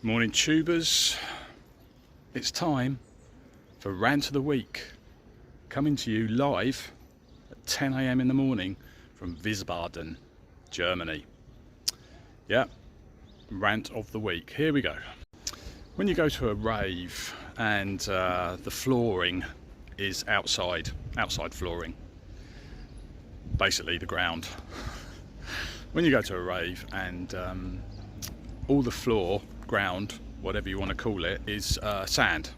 Morning tubers, it's time for Rant of the Week, coming to you live at 10 AM in the morning from Weisbaden, Germany. Yeah, Rant of the Week, here we go. When you go to a rave and the flooring is outside flooring, basically the ground. When you go to a rave and all the floor, ground, whatever you want to call it, is sand,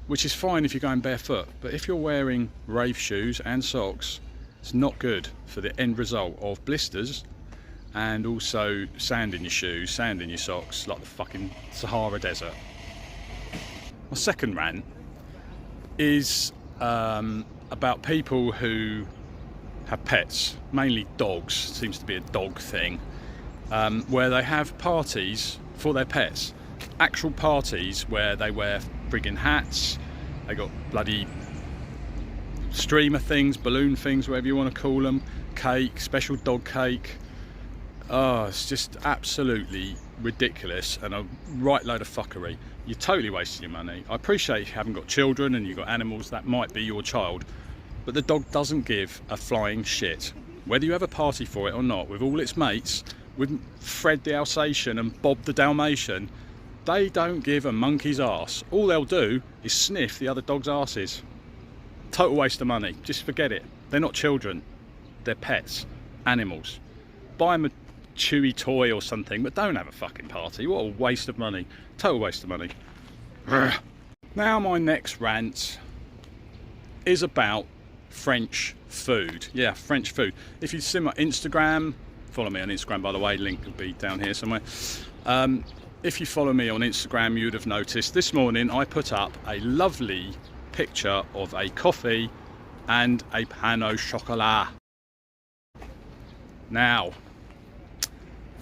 which is fine if you're going barefoot, but if you're wearing rave shoes and socks, it's not good for the end result of blisters and also sand in your shoes, sand in your socks, like the fucking Sahara Desert. My second rant is about people who have pets, mainly dogs, seems to be a dog thing, where they have parties for their pets, actual parties where they wear friggin' hats, they got bloody streamer things, balloon things, whatever you want to call them, cake, special dog cake. Oh, it's just absolutely ridiculous and a right load of fuckery. You're totally wasting your money. I appreciate you haven't got children and you've got animals, that might be your child, but the dog doesn't give a flying shit whether you have a party for it or not, with all its mates, with Fred the Alsatian and Bob the Dalmatian. They don't give a monkey's arse. All they'll do is sniff the other dog's arses. Total waste of money. Just forget it. They're not children. They're pets. Animals. Buy them a chewy toy or something, but don't have a fucking party. What a waste of money. Total waste of money. Now my next rant is about French food. Yeah, French food. If you see my Instagram, follow me on Instagram, by the way, link will be down here somewhere. If you follow me on Instagram, you'd have noticed this morning I put up a lovely picture of a coffee and a pain au chocolat. Now,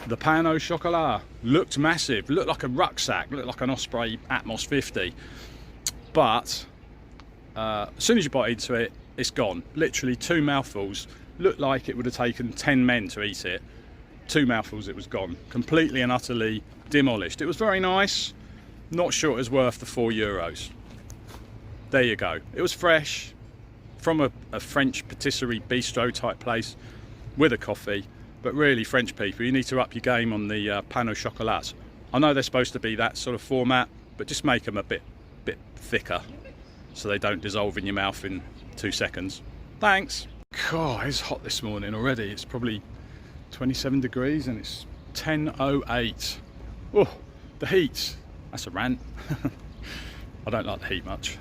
the pain au chocolat looked massive, looked like a rucksack, looked like an Osprey Atmos 50, but as soon as you bite into it, it's gone. Literally 2 mouthfuls. Looked like it would have taken 10 men to eat it. 2 mouthfuls, it was gone. Completely and utterly demolished. It was very nice. Not sure it was worth the €4. There you go. It was fresh from a French patisserie bistro type place with a coffee. But really, French people, you need to up your game on the pain au chocolats. I know they're supposed to be that sort of format, but just make them a bit thicker so they don't dissolve in your mouth in 2 seconds. Thanks. God, it's hot this morning already. It's probably 27 degrees and it's 10:08. Oh, the heat. That's a rant. I don't like the heat much.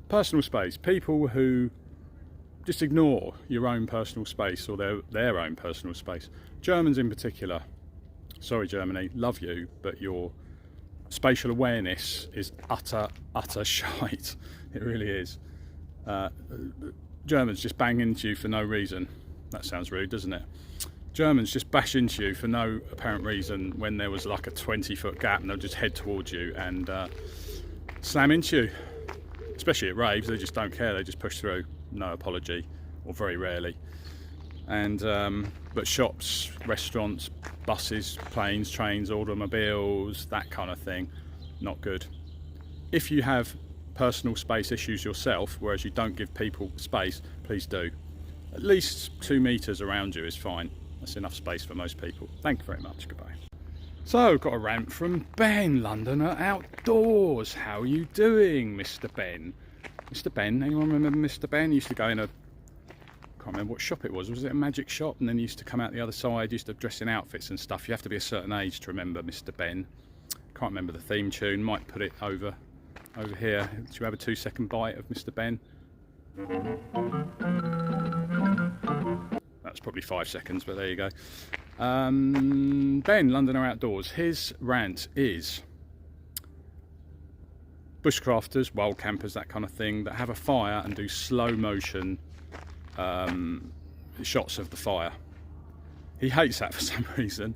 Personal space. People who just ignore your own personal space or their own personal space. Germans in particular. Sorry Germany, love you, but your spatial awareness is utter shite. It really is. Germans just bang into you for no reason. That sounds rude, doesn't it? Germans just bash into you for no apparent reason when there was like a 20-foot gap, and they'll just head towards you and slam into you. Especially at raves, they just don't care, they just push through. No apology, or very rarely. And but shops, restaurants, buses, planes, trains, automobiles, that kind of thing, not good. If you have personal space issues yourself, whereas you don't give people space, please do. At least 2 meters around you is fine. That's enough space for most people. Thank you very much. Goodbye. So, got a rant from Ben, Londoner Outdoors. How are you doing, Mr. Ben? Mr. Ben, anyone remember Mr. Ben? He used to go in a, can't remember what shop it was it a magic shop? And then he used to come out the other side, used to dress in outfits and stuff. You have to be a certain age to remember Mr. Ben. Can't remember the theme tune, might put it over here. Do you have a 2-second bite of Mr. Ben? That's probably 5 seconds, but there you go. Ben, Londoner Outdoors, his rant is bushcrafters, wild campers, that kind of thing, that have a fire and do slow motion shots of the fire. He hates that for some reason.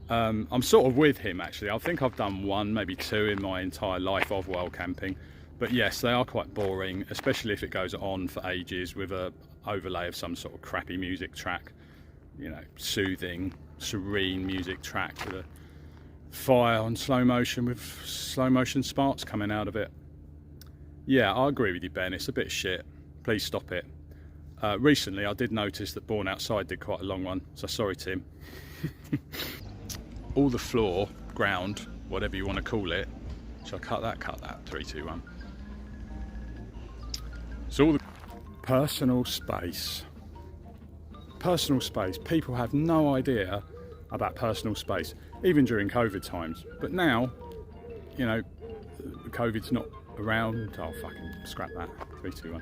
I'm sort of with him actually. I think I've done 1, maybe 2 in my entire life of wild camping, But yes, they are quite boring, especially if it goes on for ages with a overlay of some sort of crappy music track, you know, soothing, serene music track with a fire on slow motion with slow motion sparks coming out of it. Yeah, I agree with you, Ben. It's a bit shit. Please stop it. Recently, I did notice that Born Outside did quite a long one, so sorry, Tim. All the floor, ground, whatever you want to call it. Shall I cut that? Cut that. 3, 2, 1. So all the personal space. Personal space. People have no idea about personal space, even during COVID times. But now, you know, COVID's not around. Oh, fucking scrap that. 3, 2, 1.